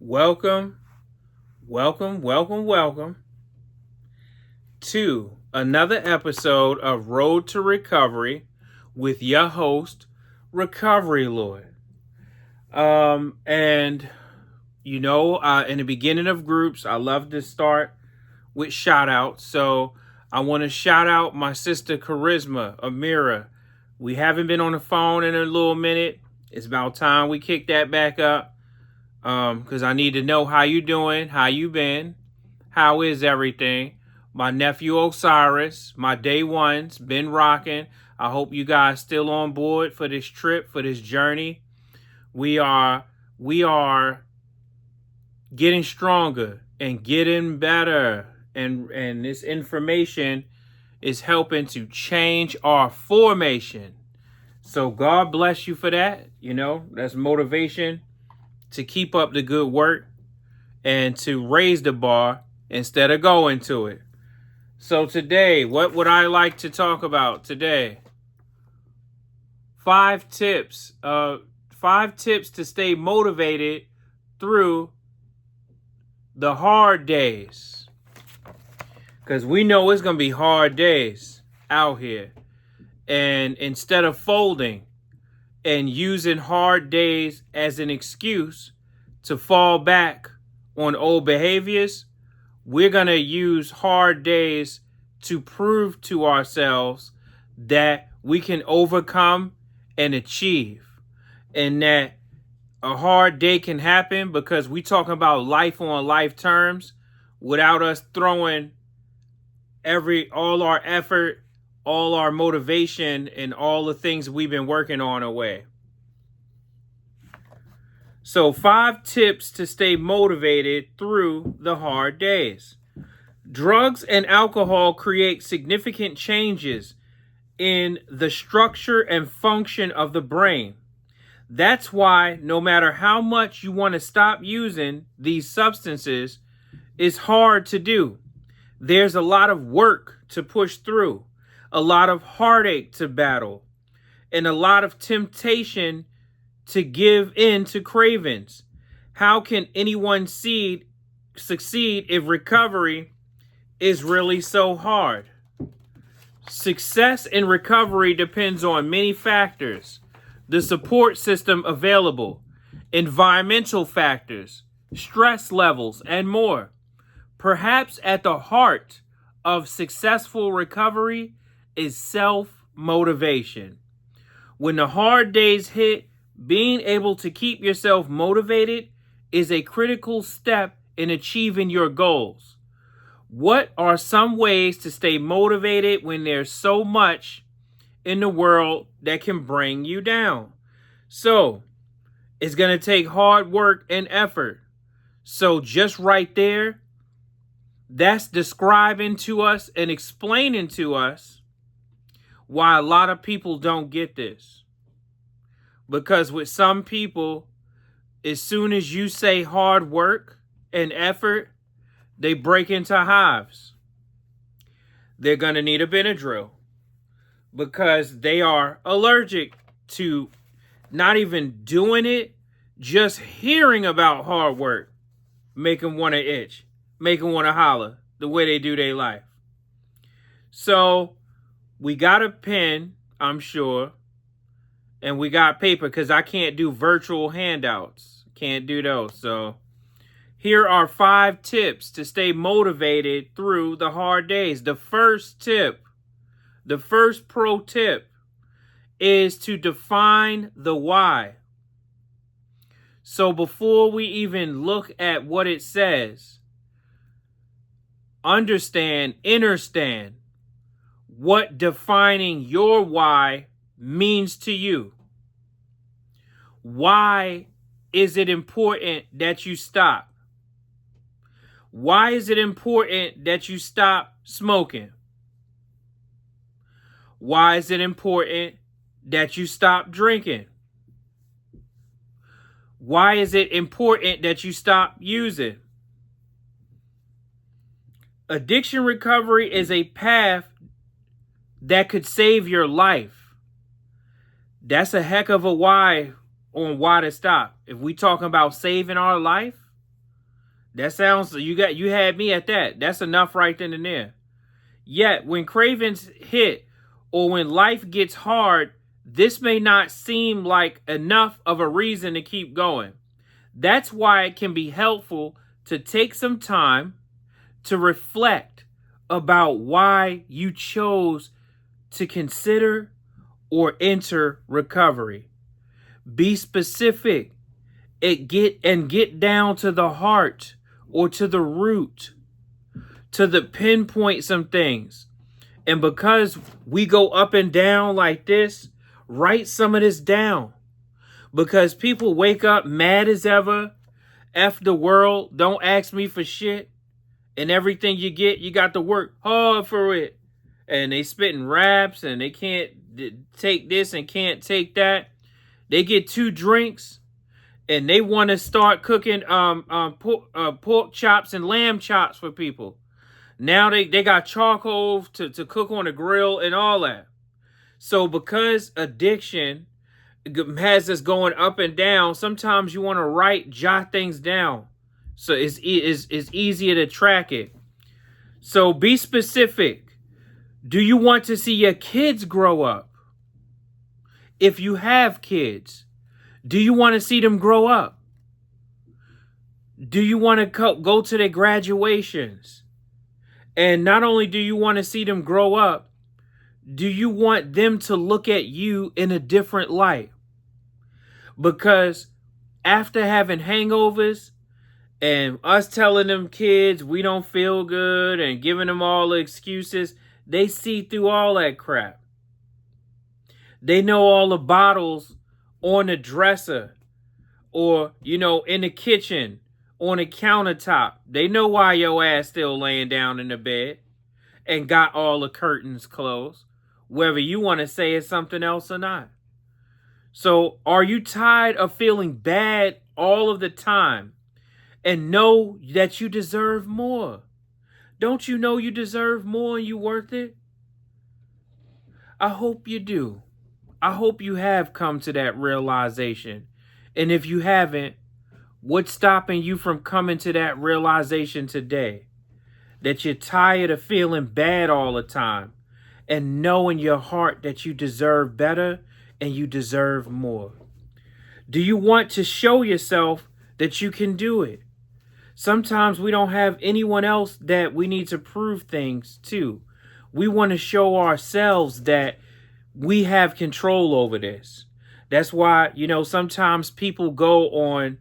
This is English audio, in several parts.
Welcome, welcome to another episode of Road to Recovery with your host, Recovery Lord. And in the beginning of groups, I love to start with shout outs. So I want to shout out my sister Charisma, Amira. We haven't been on the phone in a little minute. It's about time we kick that back up. Because I need to know how you doing, how you been, how is everything. My nephew Osiris, my day ones, been rocking. I hope you guys still on board for this trip, for this journey. We are getting stronger and getting better, and this information is helping to change our formation. So God bless you for that. That's motivation to keep up the good work and to raise the bar instead of going to it. So today, what would I like to talk about today? 5 tips. 5 tips to stay motivated through the hard days. Because we know it's going to be hard days out here. And instead of folding and using hard days as an excuse to fall back on old behaviors, we're going to use hard days to prove to ourselves that we can overcome and achieve, and that a hard day can happen because we talking about life on life terms without us throwing all our effort, all our motivation, and all the things we've been working on away. So 5 tips to stay motivated through the hard days. Drugs and alcohol create significant changes in the structure and function of the brain. That's why no matter how much you want to stop using these substances, it's hard to do. There's a lot of work to push through, a lot of heartache to battle, and a lot of temptation to give in to cravings. How can anyone succeed if recovery is really so hard? Success in recovery depends on many factors: the support system available, environmental factors, stress levels, and more. Perhaps at the heart of successful recovery is self-motivation. When the hard days hit, being able to keep yourself motivated is a critical step in achieving your goals. What are some ways to stay motivated when there's so much in the world that can bring you down? So, it's going to take hard work and effort. So just right there, that's describing to us and explaining to us why a lot of people don't get this. Because with some people, as soon as you say hard work and effort, they break into hives. They're going to need a Benadryl because they are allergic to not even doing it, just hearing about hard work, make them want to itch, make them want to holler the way they do their life. So we got a pen, I'm sure, and we got paper because I can't do virtual handouts. Can't do those. So here are 5 tips to stay motivated through the hard days. The first pro tip is to define the why. So before we even look at what it says, understand what defining your why means to you. Why is it important that you stop? Why is it important that you stop smoking? Why is it important that you stop drinking? Why is it important that you stop using? Addiction recovery is a path that could save your life. That's a heck of a why on why to stop. If we talking about saving our life, That sounds, you had me at that. That's enough right then and there. Yet, when cravings hit or when life gets hard, this may not seem like enough of a reason to keep going. That's why it can be helpful to take some time to reflect about why you chose to consider or enter recovery. Be specific. Get down to the heart or to the root, to the pinpoint some things. And because we go up and down like this, write some of this down. Because people wake up mad as ever, F the world, don't ask me for shit. And everything you get, you got to work hard for it. And they spitting raps and they can't take this and can't take that. They get 2 drinks and they want to start cooking pork chops and lamb chops for people. Now they got charcoal to cook on the grill and all that. So because addiction has us going up and down, sometimes you want to jot things down. So it's easier to track it. So be specific. Do you want to see your kids grow up? If you have kids, do you want to see them grow up? Do you want to go to their graduations? And not only do you want to see them grow up, do you want them to look at you in a different light? Because after having hangovers and us telling them kids we don't feel good and giving them all the excuses, they see through all that crap. They know all the bottles on the dresser or, in the kitchen, on the countertop. They know why your ass still laying down in the bed and got all the curtains closed, whether you want to say it's something else or not. So are you tired of feeling bad all of the time and know that you deserve more? Don't you know you deserve more and you worth it? I hope you do. I hope you have come to that realization. And if you haven't, what's stopping you from coming to that realization today? That you're tired of feeling bad all the time and know in your heart that you deserve better and you deserve more. Do you want to show yourself that you can do it? Sometimes we don't have anyone else that we need to prove things to. We want to show ourselves that we have control over this. That's why, sometimes people go on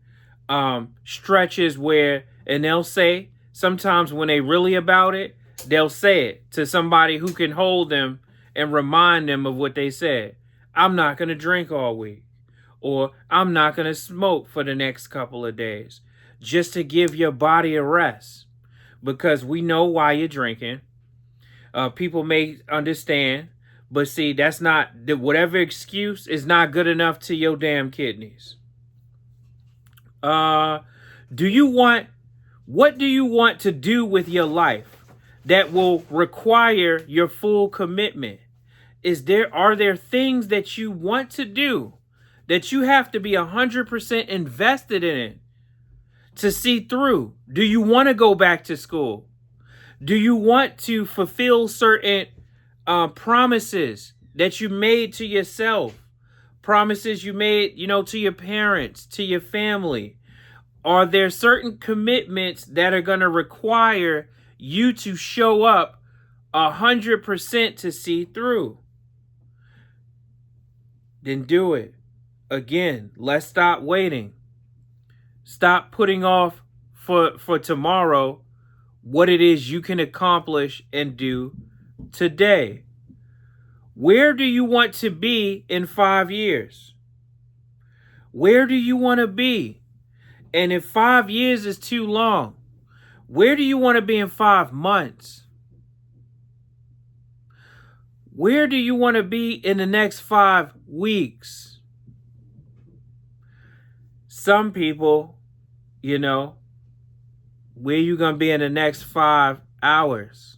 stretches and they'll say, sometimes when they really about it, they'll say it to somebody who can hold them and remind them of what they said. I'm not going to drink all week, or I'm not going to smoke for the next couple of days, just to give your body a rest, because we know why you're drinking. People may understand, but see, that's not, whatever excuse is not good enough to your damn kidneys. What do you want to do with your life that will require your full commitment? Are there things that you want to do that you have to be 100% invested in it to see through? Do you want to go back to school? Do you want to fulfill certain promises that you made to yourself? Promises you made, to your parents, to your family? Are there certain commitments that are going to require you to show up 100% to see through? Then do it. Again, let's stop waiting. Stop putting off for tomorrow what it is you can accomplish and do today. Where do you want to be in 5 years? Where do you want to be? And if 5 years is too long, where do you want to be in 5 months? Where do you want to be in the next 5 weeks? Some people, where you going to be in the next 5 hours?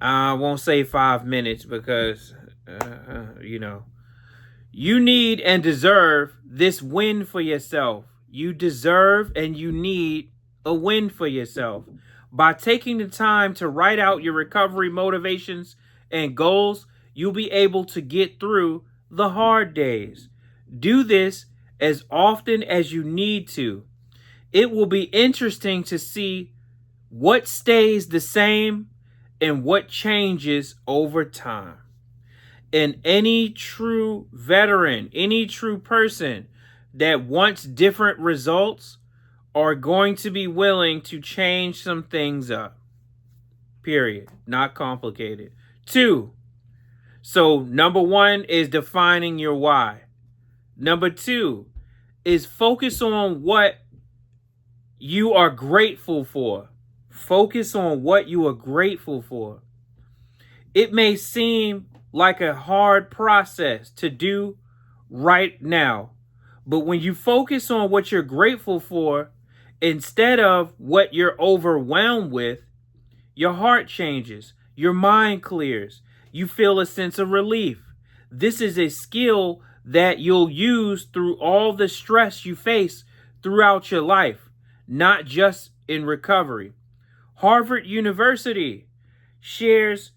I won't say 5 minutes because, you need and deserve this win for yourself. you deserve and you need a win for yourself. By taking the time to write out your recovery motivations and goals, you'll be able to get through the hard days. Do this as often as you need to. It will be interesting to see what stays the same and what changes over time. And any true veteran, any true person that wants different results are going to be willing to change some things up. Period. Not complicated. 2. So number 1 is defining your why. Number 2 is focus on what you are grateful for. Focus on what you are grateful for. It may seem like a hard process to do right now, but when you focus on what you're grateful for instead of what you're overwhelmed with, your heart changes, your mind clears, you feel a sense of relief. This is a skill that you'll use through all the stress you face throughout your life, not just in recovery. Harvard University shares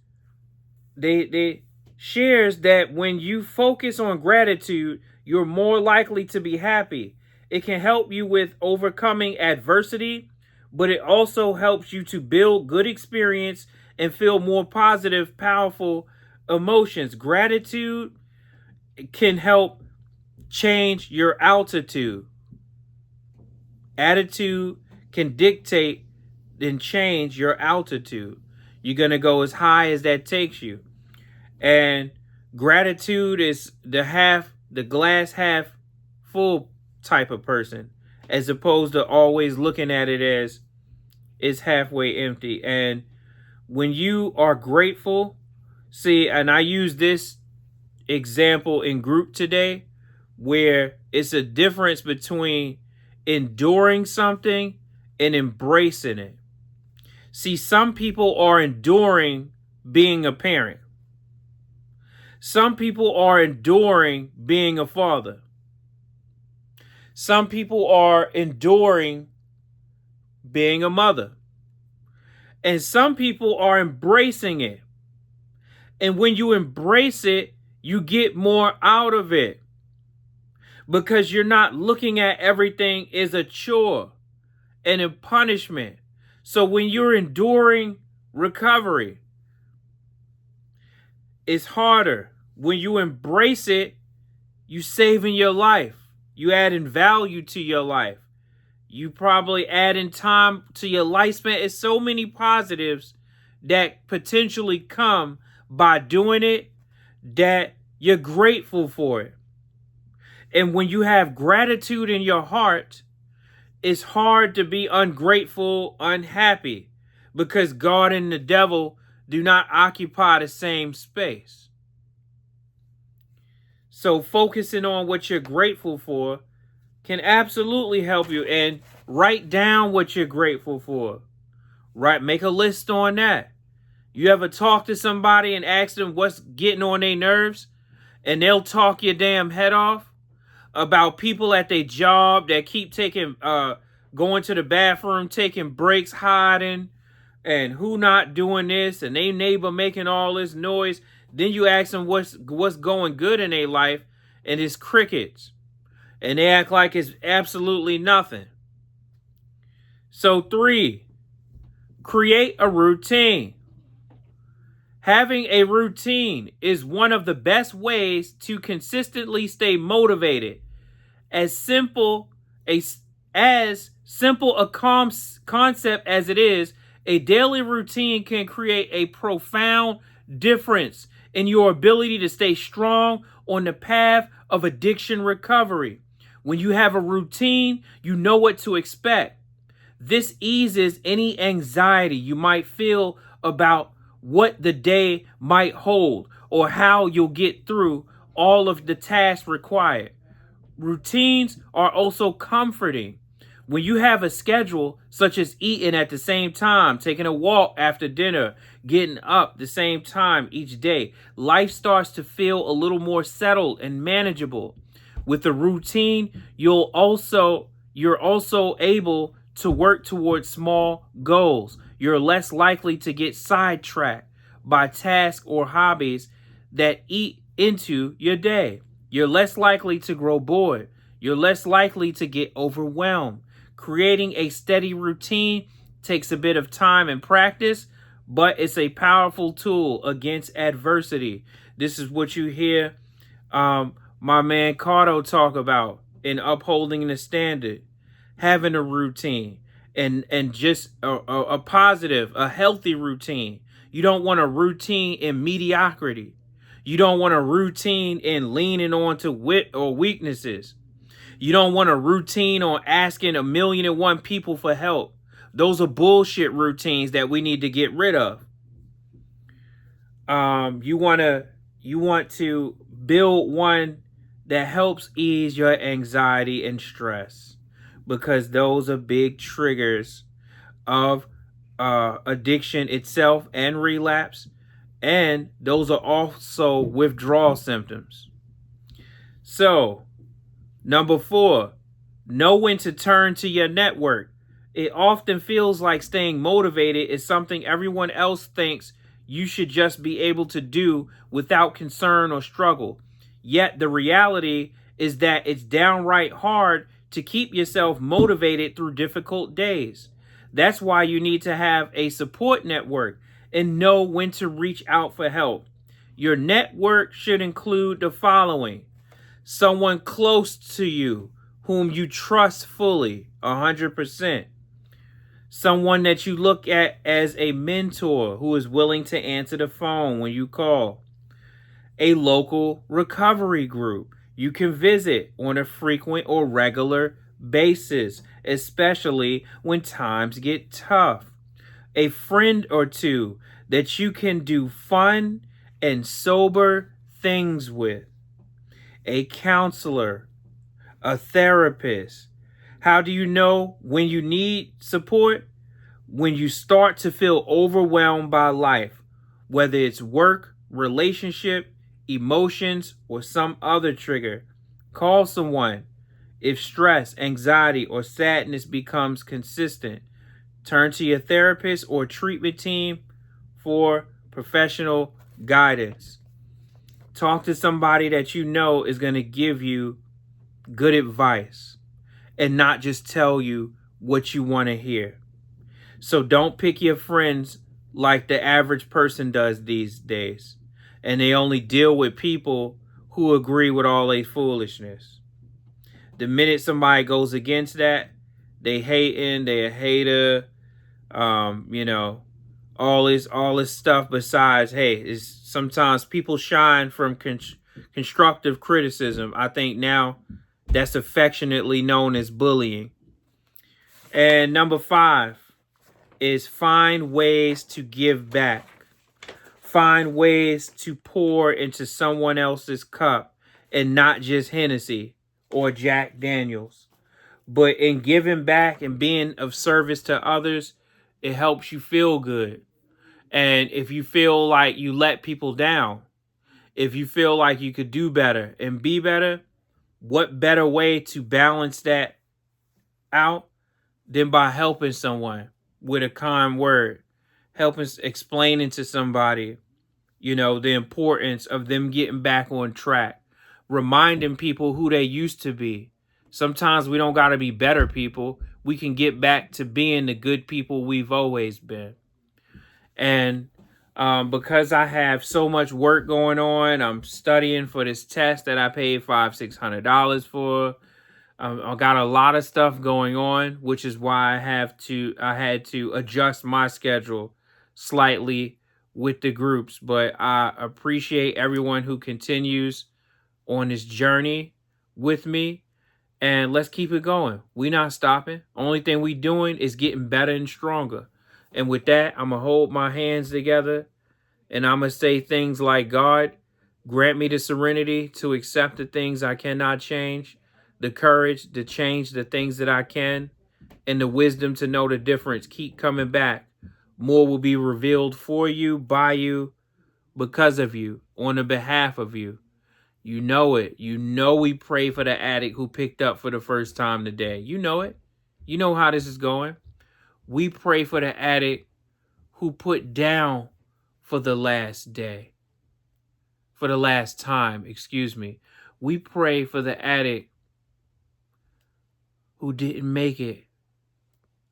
that when you focus on gratitude, you're more likely to be happy. It can help you with overcoming adversity, but it also helps you to build good experience and feel more positive, powerful emotions. Gratitude can help change your altitude. Attitude can dictate and change your altitude. You're going to go as high as that takes you. And gratitude is the glass half full type of person, as opposed to always looking at it as it's halfway empty. And when you are grateful, see, and I use this example in group today, where it's a difference between enduring something and embracing it. See, some people are enduring being a parent. Some people are enduring being a father. Some people are enduring being a mother. And some people are embracing it. And when you embrace it, you get more out of it. Because you're not looking at everything as a chore and a punishment. So when you're enduring recovery, it's harder. When you embrace it, you saving your life. You adding value to your life. You probably adding time to your lifespan. It's so many positives that potentially come by doing it that you're grateful for it. And when you have gratitude in your heart, it's hard to be ungrateful, unhappy, because God and the devil do not occupy the same space. So focusing on what you're grateful for can absolutely help you. And write down what you're grateful for. Right? Make a list on that. You ever talk to somebody and ask them what's getting on their nerves, and they'll talk your damn head off about people at their job that keep going to the bathroom, taking breaks, hiding, and who not doing this, and they neighbor making all this noise. Then you ask them what's going good in their life, and it's crickets. And they act like it's absolutely nothing. So 3, create a routine. Having a routine is one of the best ways to consistently stay motivated. As simple a concept as it is, a daily routine can create a profound difference in your ability to stay strong on the path of addiction recovery. When you have a routine, you know what to expect. This eases any anxiety you might feel about what the day might hold or how you'll get through all of the tasks required. Routines are also comforting. When you have a schedule, such as eating at the same time, taking a walk after dinner, getting up the same time each day, life starts to feel a little more settled and manageable. With a routine, you'll you're also able to work towards small goals. You're less likely to get sidetracked by tasks or hobbies that eat into your day. You're less likely to grow bored. You're less likely to get overwhelmed. Creating a steady routine takes a bit of time and practice, but it's a powerful tool against adversity. This is what you hear my man Cardo talk about in Upholding the Standard. Having a routine and just a positive, a healthy routine. You don't want a routine in mediocrity. You don't want a routine in leaning on to wit or weaknesses. You don't want a routine on asking 1,000,001 people for help. Those are bullshit routines that we need to get rid of. You want to build one that helps ease your anxiety and stress, because those are big triggers of addiction itself and relapse, and those are also withdrawal symptoms. So, number 4, know when to turn to your network. It often feels like staying motivated is something everyone else thinks you should just be able to do without concern or struggle. Yet the reality is that it's downright hard to keep yourself motivated through difficult days. That's why you need to have a support network and know when to reach out for help. Your network should include the following: someone close to you whom you trust fully, 100%. Someone that you look at as a mentor who is willing to answer the phone when you call. A local recovery group you can visit on a frequent or regular basis, especially when times get tough. A friend or two that you can do fun and sober things with. A counselor, a therapist. How do you know when you need support? When you start to feel overwhelmed by life, whether it's work, relationship, emotions, or some other trigger. Call someone. If stress, anxiety, or sadness becomes consistent, turn to your therapist or treatment team for professional guidance. Talk to somebody that you know is going to give you good advice and not just tell you what you want to hear. So don't pick your friends like the average person does these days. And they only deal with people who agree with all their foolishness. The minute somebody goes against that, they hating, they a hater, all this stuff besides, hey, sometimes people shine from constructive criticism. I think now that's affectionately known as bullying. And number 5 is find ways to give back. Find ways to pour into someone else's cup, and not just Hennessy or Jack Daniels. But in giving back and being of service to others, it helps you feel good. And if you feel like you let people down, if you feel like you could do better and be better, what better way to balance that out than by helping someone with a kind word, explaining to somebody, the importance of them getting back on track, reminding people who they used to be. Sometimes we don't got to be better people. We can get back to being the good people we've always been. And because I have so much work going on, I'm studying for this test that I paid $500-$600 for. I got a lot of stuff going on, which is why I had to adjust my schedule slightly with the groups. But I appreciate everyone who continues on this journey with me, and let's keep it going. We're not stopping. Only thing we doing is getting better and stronger. And with that, I'm going to hold my hands together, and I'm going to say things like, God, grant me the serenity to accept the things I cannot change, the courage to change the things that I can, and the wisdom to know the difference. Keep coming back. More will be revealed for you, by you, because of you, on the behalf of you. You know it. You know we pray for the addict who picked up for the first time today. You know it. You know how this is going. We pray for the addict who put down for the last day. For the last time, excuse me. We pray for the addict who didn't make it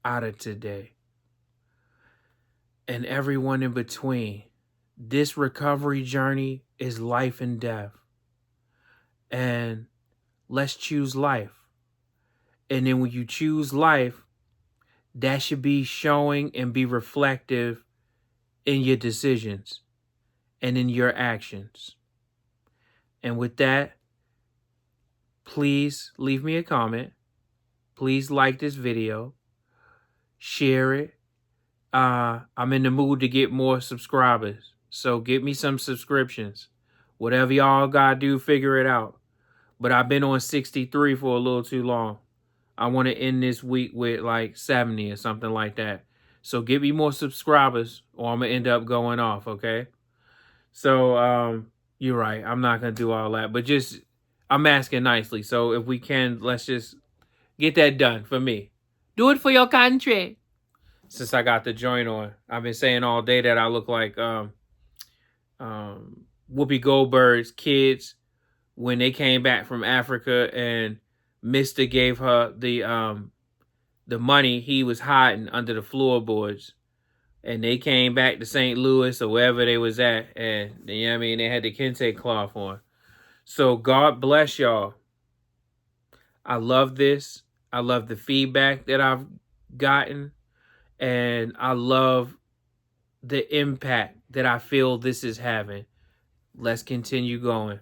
out of today. And everyone in between. This recovery journey is life and death. And let's choose life. And then when you choose life, that should be showing and be reflective in your decisions and in your actions. And with that, please leave me a comment. Please like this video. Share it. I'm in the mood to get more subscribers. So get me some subscriptions. Whatever y'all gotta do, figure it out. But I've been on 63 for a little too long. I want to end this week with like 70 or something like that. So get me more subscribers or I'm going to end up going off, okay? So you're right. I'm not going to do all that. But just, I'm asking nicely. So if we can, let's just get that done for me. Do it for your country. Since I got the joint on. I've been saying all day that I look like Whoopi Goldberg's kids when they came back from Africa and Mr. gave her the money he was hiding under the floorboards. And they came back to St. Louis or wherever they was at. And, you know what I mean? They had the kente cloth on. So God bless y'all. I love this. I love the feedback that I've gotten. And I love the impact that I feel this is having. Let's continue going.